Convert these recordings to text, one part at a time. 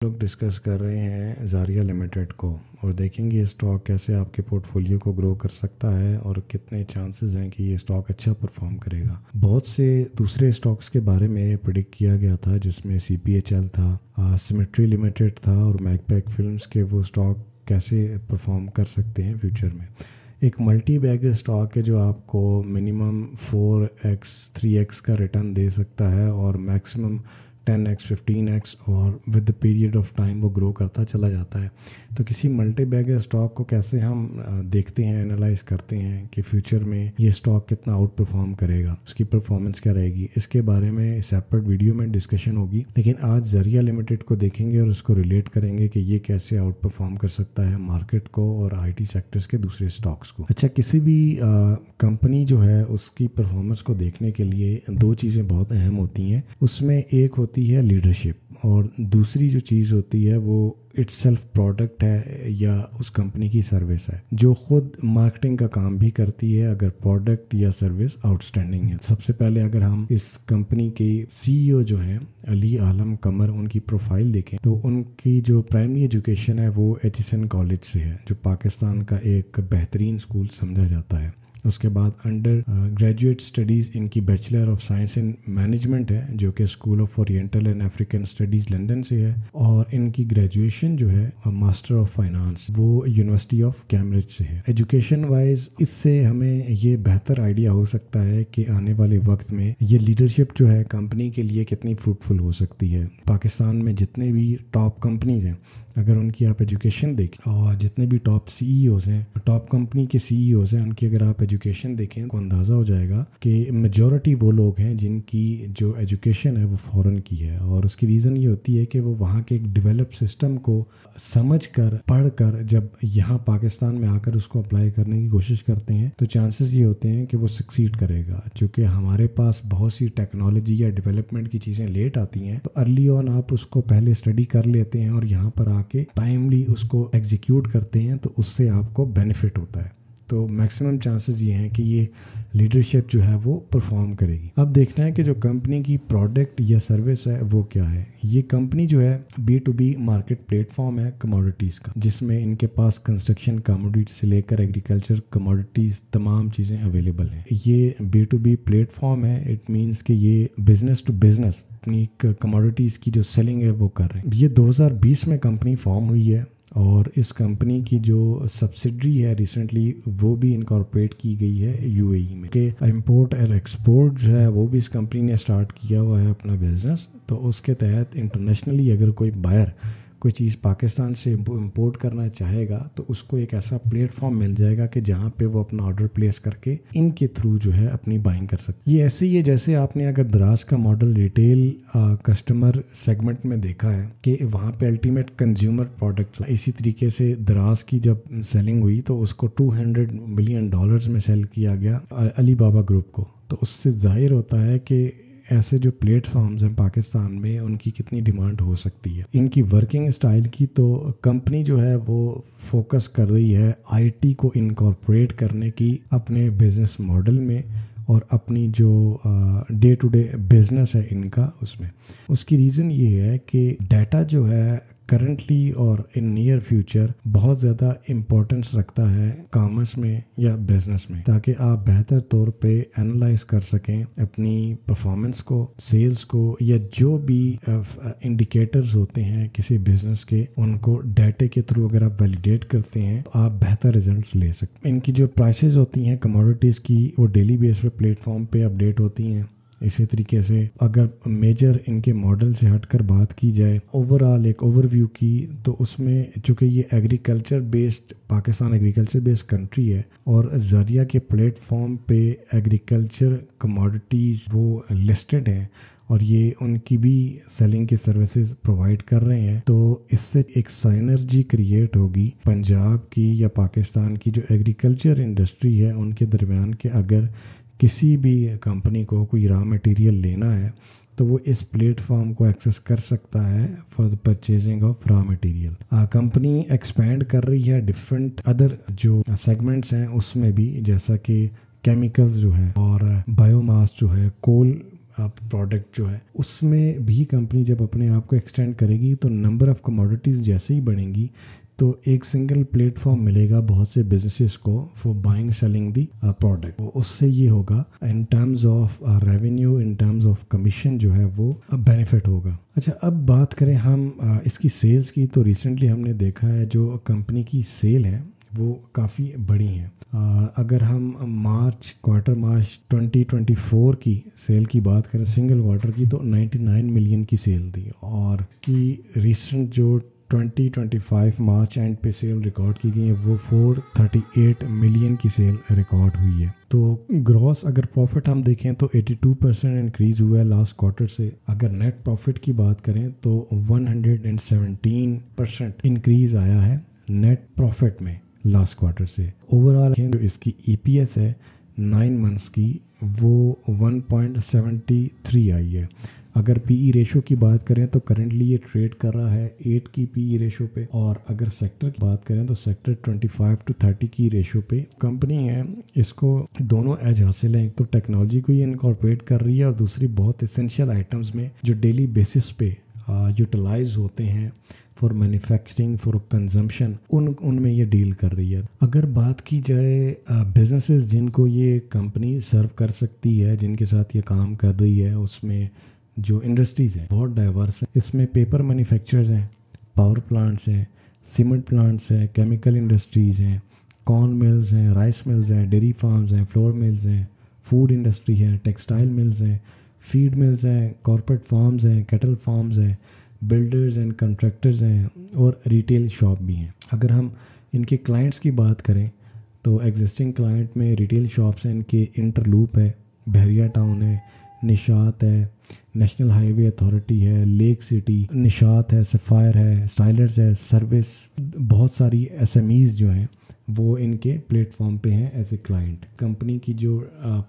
لوگ ڈسکس کر رہے ہیں زاریہ لمیٹڈ کو اور دیکھیں گے یہ اسٹاک کیسے آپ کے پورٹ فولیو کو گرو کر سکتا ہے اور کتنے چانسز ہیں کہ یہ اسٹاک اچھا پرفارم کرے گا۔ بہت سے دوسرے اسٹاکس کے بارے میں پریڈکٹ کیا گیا تھا جس میں سی پی ایچ ایل تھا، سیمیٹری لمیٹڈ تھا اور میک پیک فلمز کے وہ اسٹاک کیسے پرفارم کر سکتے ہیں فیوچر میں۔ ایک ملٹی بیگ اسٹاک ہے جو آپ کو منیمم 4x 3x کا ریٹرن دے سکتا ہے اور میکسیمم 10x 15x اور with the period of time وہ گرو کرتا چلا جاتا ہے۔ تو کسی ملٹی بیگ اسٹاک کو کیسے ہم دیکھتے ہیں، انالائز کرتے ہیں کہ فیوچر میں یہ اسٹاک کتنا آؤٹ پرفارم کرے گا، اس کی پرفارمنس کیا رہے گی، اس کے بارے میں سیپریٹ ویڈیو میں ڈسکشن ہوگی، لیکن آج زاریہ لمیٹڈ کو دیکھیں گے اور اس کو ریلیٹ کریں گے کہ یہ کیسے آؤٹ پرفارم کر سکتا ہے مارکیٹ کو اور آئی ٹی سیکٹرز کے دوسرے اسٹاکس کو۔ اچھا، کسی بھی کمپنی جو ہے اس کی پرفارمنس کو دیکھنے کے لیے دو چیزیں بہت اہم ہوتی ہیں، اس میں ایک ہوتی ہے لیڈرشپ اور دوسری جو چیز ہوتی ہے وہ اٹ سیلف پروڈکٹ ہے یا اس کمپنی کی سروس ہے جو خود مارکیٹنگ کا کام بھی کرتی ہے اگر پروڈکٹ یا سروس آؤٹ اسٹینڈنگ ہے۔ سب سے پہلے اگر ہم اس کمپنی کے سی ای او جو ہیں علی عالم قمر، ان کی پروفائل دیکھیں تو ان کی جو پرائمری ایجوکیشن ہے وہ ایچیسن کالج سے ہے جو پاکستان کا ایک بہترین اسکول سمجھا جاتا ہے۔ اس کے بعد انڈر گریجویٹ اسٹڈیز ان کی bachelor of science in management ہے جو کہ school of oriental and African studies London سے ہے، اور ان کی گریجویشن جو ہے ماسٹر آف فائنانس وہ یونیورسٹی آف کیمبرج سے ہے۔ ایجوکیشن وائز اس سے ہمیں یہ بہتر آئیڈیا ہو سکتا ہے کہ آنے والے وقت میں یہ لیڈرشپ جو ہے کمپنی کے لیے کتنی فروٹفل ہو سکتی ہے۔ پاکستان میں جتنے بھی ٹاپ کمپنیز ہیں اگر ان کی آپ ایجوکیشن دیکھیں اور جتنے بھی ٹاپ سی ای اوز ہیں، ٹاپ کمپنی کے سی ای اوز ہیں، ان کی اگر آپ ایجوکیشن دیکھیں تو اندازہ ہو جائے گا کہ میجورٹی وہ لوگ ہیں جن کی جو ایجوکیشن ہے وہ فورن کی ہے، اور اس کی ریزن یہ ہوتی ہے کہ وہ وہاں کے ایک ڈیولپ سسٹم کو سمجھ کر پڑھ کر جب یہاں پاکستان میں آ کر اس کو اپلائی کرنے کی کوشش کرتے ہیں تو چانسز یہ ہوتے ہیں کہ وہ سکسیڈ کرے گا۔ چونکہ ہمارے پاس بہت سی ٹیکنالوجی یا ڈیولپمنٹ کی چیزیں لیٹ آتی ہیں تو ارلی آن آپ اس کو پہلے اسٹڈی کر لیتے ہیں اور یہاں پر آ کے ٹائملی اس کو ایگزیکیوٹ کرتے ہیں تو اس سے آپ کو بینیفٹ ہوتا ہے۔ تو میکسیمم چانسز یہ ہیں کہ یہ لیڈرشپ جو ہے وہ پرفارم کرے گی۔ اب دیکھنا ہے کہ جو کمپنی کی پروڈکٹ یا سروس ہے وہ کیا ہے۔ یہ کمپنی جو ہے B to B market platform ہے کموڈیٹیز کا، جس میں ان کے پاس کنسٹرکشن کموڈیٹی سے لے کر ایگریکلچر کموڈیٹیز تمام چیزیں اویلیبل ہیں۔ یہ B to B platform ہے، اٹ مینس کہ یہ بزنس ٹو بزنس اپنی کموڈیٹیز کی جو سیلنگ ہے وہ کر رہے ہیں۔ یہ 2020 میں کمپنی فارم ہوئی ہے اور اس کمپنی کی جو سبسڈری ہے ریسنٹلی وہ بھی انکارپوریٹ کی گئی ہے یو اے ای میں، کہ امپورٹ اور ایکسپورٹ جو ہے وہ بھی اس کمپنی نے اسٹارٹ کیا ہوا ہے اپنا بزنس۔ تو اس کے تحت انٹرنیشنلی اگر کوئی بائر کوئی چیز پاکستان سے امپورٹ کرنا چاہے گا تو اس کو ایک ایسا پلیٹ فارم مل جائے گا کہ جہاں پہ وہ اپنا آرڈر پلیس کر کے ان کے تھرو جو ہے اپنی بائنگ کر سکتے۔ یہ ایسے ہی ہے جیسے آپ نے اگر دراز کا ماڈل ریٹیل کسٹمر سیگمنٹ میں دیکھا ہے کہ وہاں پہ الٹیمیٹ کنزیومر پروڈکٹس، اسی طریقے سے دراز کی جب سیلنگ ہوئی تو اس کو $200 ملین میں سیل کیا گیا علی بابا گروپ کو۔ تو اس سے ظاہر ہوتا ہے کہ ایسے جو پلیٹ فارمز ہیں پاکستان میں ان کی کتنی ڈیمانڈ ہو سکتی ہے۔ ان کی ورکنگ سٹائل کی تو کمپنی جو ہے وہ فوکس کر رہی ہے آئی ٹی کو انکارپوریٹ کرنے کی اپنے بزنس ماڈل میں اور اپنی جو ڈے ٹو ڈے بزنس ہے ان کا اس میں۔ اس کی ریزن یہ ہے کہ ڈیٹا جو ہے کرنٹلی اور ان نیئر فیوچر بہت زیادہ امپورٹنس رکھتا ہے کامرس میں یا بزنس میں، تاکہ آپ بہتر طور پہ انالائز کر سکیں اپنی پرفارمنس کو، سیلز کو، یا جو بھی انڈیکیٹرز ہوتے ہیں کسی بزنس کے، ان کو ڈیٹا کے تھرو اگر آپ ویلیڈیٹ کرتے ہیں تو آپ بہتر ریزلٹس لے سکتے ہیں۔ ان کی جو پرائسز ہوتی ہیں کموڈیٹیز کی وہ ڈیلی بیس پہ پلیٹ فارم پہ اپڈیٹ ہوتی ہیں۔ اسی طریقے سے اگر میجر ان کے ماڈل سے ہٹ کر بات کی جائے اوور آل ایک اوور ویو کی، تو اس میں چونکہ یہ agriculture based Pakistan agriculture based country ہے اور زاریہ کے پلیٹ فارم پہ ایگریکلچر کموڈیٹیز وہ لسٹڈ ہیں اور یہ ان کی بھی سیلنگ کے سروسز پرووائڈ کر رہے ہیں، تو اس سے ایک سائنرجی کریٹ ہوگی پنجاب کی یا پاکستان کی جو ایگریکلچر انڈسٹری ہے ان کے درمیان، کہ اگر کسی بھی کمپنی کو کوئی را مٹیریل لینا ہے تو وہ اس پلیٹ فارم کو ایکسیس کر سکتا ہے for the purchasing of raw material. Company expand کر رہی ہے ڈفرینٹ ادر جو سیگمنٹس ہیں اس میں بھی، جیسا کہ کیمیکلز جو ہے اور بایو ماس جو ہے، کول پروڈکٹ جو ہے اس میں بھی کمپنی جب اپنے آپ کو ایکسٹینڈ کرے گی تو نمبر آف کموڈیٹیز جیسے ہی بڑھیں گی تو ایک سنگل پلیٹ فارم ملے گا بہت سے بزنسز کو for buying selling the product. اس سے یہ ہوگا in terms of revenue, in terms of commission جو ہے وہ بینیفٹ ہوگا. اچھا اب بات کریں ہم اس کی سیلز کی، تو ریسنٹلی ہم نے دیکھا ہے جو کمپنی کی سیل ہے وہ کافی بڑی ہیں. اگر ہم کوارٹر مارچ 2024 کی سیل کی بات کریں سنگل کوارٹر کی تو 99 ملین کی سیل تھی، اور کی ریسنٹ جو 2025 مارچ اینڈ پہ سیل ریکارڈ کی گئی ہے وہ 438 ملین کی سیل ریکارڈ ہوئی ہے. تو گراس اگر پروفٹ ہم دیکھیں تو 82% انکریز ہوا ہے لاسٹ کوارٹر سے. اگر نیٹ پروفٹ کی بات کریں تو 117% انکریز آیا ہے نیٹ پروفٹ میں لاسٹ کوارٹر سے. اوور آل جو اس کی ای پی ایس ہے 9 منتھس کی وہ 1.73 آئی ہے. اگر پی ای ریشو کی بات کریں تو کرنٹلی یہ ٹریڈ کر رہا ہے 8 کی پی ای ریشو پہ، اور اگر سیکٹر کی بات کریں تو سیکٹر 25 to 30 کی ریشو پہ کمپنی ہے. اس کو دونوں ایج حاصل ہیں، ایک تو ٹیکنالوجی کو یہ انکارپوریٹ کر رہی ہے اور دوسری بہت اسینشیل آئٹمز میں جو ڈیلی بیسس پہ یوٹیلائز ہوتے ہیں فار مینوفیکچرنگ فار کنزمپشن ان میں یہ ڈیل کر رہی ہے. اگر بات کی جائے بزنسز جن کو یہ کمپنی سرو کر سکتی ہے، جن کے ساتھ یہ کام کر رہی ہے، اس میں جو انڈسٹریز ہیں بہت ڈائیورس ہیں. اس میں پیپر مینوفیکچررز ہیں، پاور پلانٹس ہیں، سیمنٹ پلانٹس ہیں، کیمیکل انڈسٹریز ہیں، کارن ملز ہیں، رائس ملز ہیں، ڈیری فارمز ہیں، فلور ملز ہیں، فوڈ انڈسٹری ہے، ٹیکسٹائل ملز ہیں، فیڈ ملز ہیں، کارپوریٹ فارمز ہیں، کیٹل فارمز ہیں، بلڈرز اینڈ کنٹریکٹرز ہیں، اور ریٹیل شاپ بھی ہیں. اگر ہم ان کے کلائنٹس کی بات کریں تو ایگزسٹنگ کلائنٹ میں ریٹیل شاپس ہیں ان کے انٹرلوپ ہے، بحریہ ٹاؤن ہے، نشاط ہے، نیشنل ہائی وے اتھارٹی ہے، لیک سٹی نشاط ہے، سفائر ہے، اسٹائلرز ہے، سروس. بہت ساری ایس ایم ایز جو ہیں وہ ان کے پلیٹ فارم پہ ہیں ایز اے کلائنٹ. کمپنی کی جو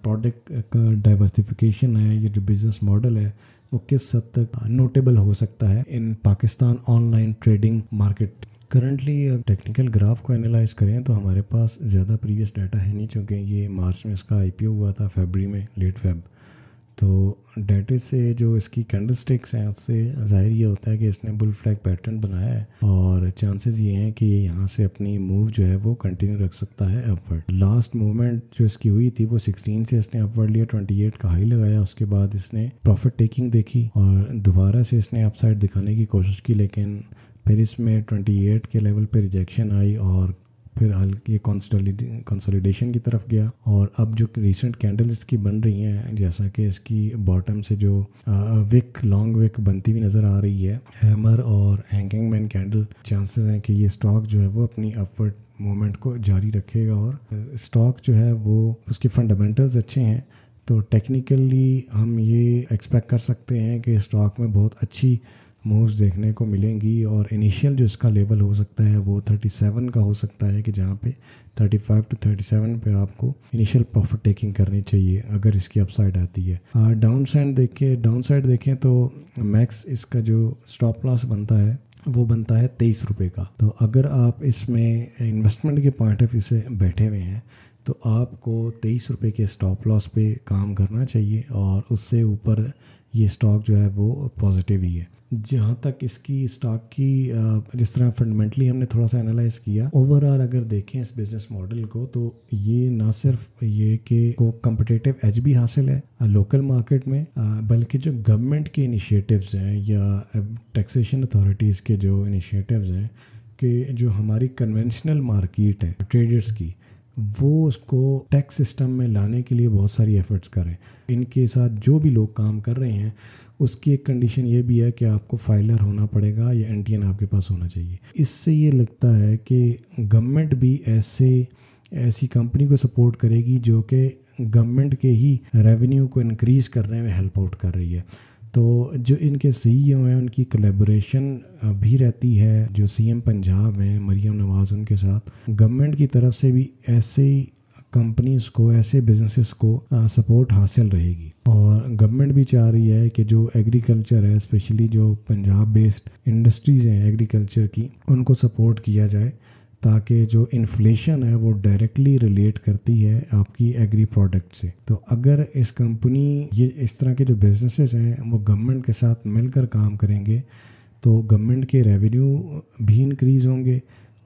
پروڈکٹ کا ڈائیورسیفیکیشن ہے، یہ جو بزنس ماڈل ہے وہ کس حد تک نوٹیبل ہو سکتا ہے in Pakistan online trading market. Currently technical graph کو انالائز کریں تو ہمارے پاس زیادہ پریویس ڈیٹا ہے نہیں، چونکہ یہ مارچ میں اس کا آئی پی او ہوا تھا، فیبری میں، لیٹ فیب. تو ڈیٹے سے جو اس کی کینڈل سٹکس ہیں اس سے ظاہر یہ ہوتا ہے کہ اس نے بل فلیگ پیٹرن بنایا ہے، اور چانسز یہ ہیں کہ یہ یہاں سے اپنی موو جو ہے وہ کنٹینیو رکھ سکتا ہے اپورڈ. لاسٹ موومنٹ جو اس کی ہوئی تھی وہ 16 سے اس نے اپورڈ لیا، 28 کا ہائی لگایا، اس کے بعد اس نے پروفٹ ٹیکنگ دیکھی اور دوبارہ سے اس نے اپ سائڈ دکھانے کی کوشش کی، لیکن پھر اس میں 28 کے لیول پہ ریجیکشن آئی اور پھر یہ کنسولیڈیشن کی طرف گیا. اور اب جو ریسنٹ کینڈل اس کی بن رہی ہیں، جیسا کہ اس کی باٹم سے جو وک لانگ وک بنتی ہوئی نظر آ رہی ہے، ہیمر اور ہینگنگ مین کینڈل، چانسز ہیں کہ یہ اسٹاک جو ہے وہ اپنی اپورڈ موومنٹ کو جاری رکھے گا. اور اسٹاک جو ہے وہ اس کے فنڈامنٹلز اچھے ہیں، تو ٹیکنیکلی ہم یہ ایکسپیکٹ کر سکتے ہیں کہ اسٹاک میں بہت اچھی مووز دیکھنے کو ملیں گی. اور انیشیل جو اس کا لیول ہو سکتا ہے وہ 37 کا ہو سکتا ہے، کہ جہاں پہ 35 to 37 پہ آپ کو انیشیل پروفٹ ٹیکنگ کرنی چاہیے اگر اس کی اپ سائڈ آتی ہے. ڈاؤن سائڈ دیکھیں تو میکس اس کا جو اسٹاپ لاس بنتا ہے وہ بنتا ہے 23 روپے کا. تو اگر آپ اس میں انویسٹمنٹ کے پوائنٹ آف ویو سے بیٹھے ہوئے ہیں تو آپ کو 23 روپے کے اسٹاپ لاس پہ کام کرنا چاہیے، اور اس سے اوپر یہ اسٹاک جو ہے وہ پازیٹیو ہی ہے. جہاں تک اس کی اسٹاک کی جس طرح فنڈامنٹلی ہم نے تھوڑا سا انالائز کیا، اوور آل اگر دیکھیں اس بزنس ماڈل کو تو یہ نہ صرف یہ کہ کو کمپٹیٹیو ایج بھی حاصل ہے لوکل مارکیٹ میں، بلکہ جو گورنمنٹ کے انیشیٹوز ہیں یا ٹیکسیشن اتھارٹیز کے جو انیشیٹوز ہیں، کہ جو ہماری کنونشنل مارکیٹ ہے ٹریڈرز کی، وہ اس کو ٹیکس سسٹم میں لانے کے لیے بہت ساری ایفرٹس کریں. ان کے ساتھ جو بھی لوگ کام کر رہے ہیں اس کی ایک کنڈیشن یہ بھی ہے کہ آپ کو فائلر ہونا پڑے گا یا این ٹی این آپ کے پاس ہونا چاہیے. اس سے یہ لگتا ہے کہ گورنمنٹ بھی ایسی کمپنی کو سپورٹ کرے گی جو کہ گورنمنٹ کے ہی ریونیو کو انکریز کرنے میں ہیلپ آؤٹ کر رہی ہے. تو جو ان کے سی ای او ہیں ان کی کولیبوریشن بھی رہتی ہے، جو سی ایم پنجاب ہیں مریم نواز، ان کے ساتھ گورنمنٹ کی طرف سے بھی ایسے کمپنیز کو، ایسے بزنسز کو سپورٹ حاصل رہے گی. اور گورنمنٹ بھی چاہ رہی ہے کہ جو ایگریکلچر ہے، اسپیشلی جو پنجاب بیسڈ انڈسٹریز ہیں ایگریکلچر کی، ان کو سپورٹ کیا جائے تاکہ جو انفلیشن ہے وہ ڈائریکٹلی ریلیٹ کرتی ہے آپ کی ایگری پروڈکٹ سے. تو اگر اس کمپنی یہ اس طرح کے جو بزنسز ہیں وہ گورنمنٹ کے ساتھ مل کر کام کریں گے تو گورنمنٹ کے ریونیو بھی انکریز ہوں گے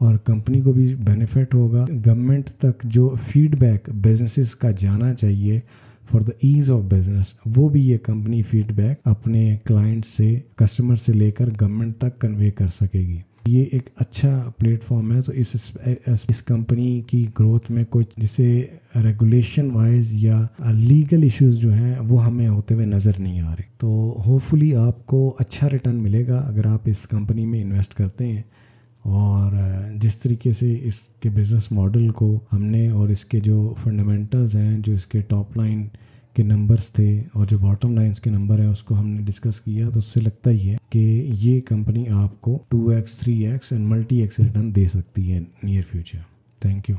اور کمپنی کو بھی بینیفٹ ہوگا. گورنمنٹ تک جو فیڈ بیک بزنسز کا جانا چاہیے for the as of business, وہ بھی یہ کمپنی فیڈ بیک اپنے کلائنٹ سے، کسٹمر سے لے کر گورنمنٹ تک کنوے کر سکے گی. یہ ایک اچھا پلیٹ فارم ہے. تو اس کمپنی کی گروتھ میں کچھ جسے ریگولیشن وائز یا لیگل ایشوز جو ہیں وہ ہمیں ہوتے ہوئے نظر نہیں آ رہے. تو ہوپ فلی آپ کو اچھا ریٹرن ملے گا اگر آپ اس کمپنی میں انویسٹ کرتے ہیں. اور جس طریقے سے اس کے بزنس ماڈل کو ہم نے اور اس کے جو فنڈامنٹلز ہیں، جو اس کے ٹاپ لائن کے نمبرز تھے اور جو باٹم لائنز کے نمبر ہیں، اس کو ہم نے ڈسکس کیا، تو اس سے لگتا ہی ہے کہ یہ کمپنی آپ کو 2x 3x and multi X return دے سکتی ہے نیئر فیوچر. Thank you.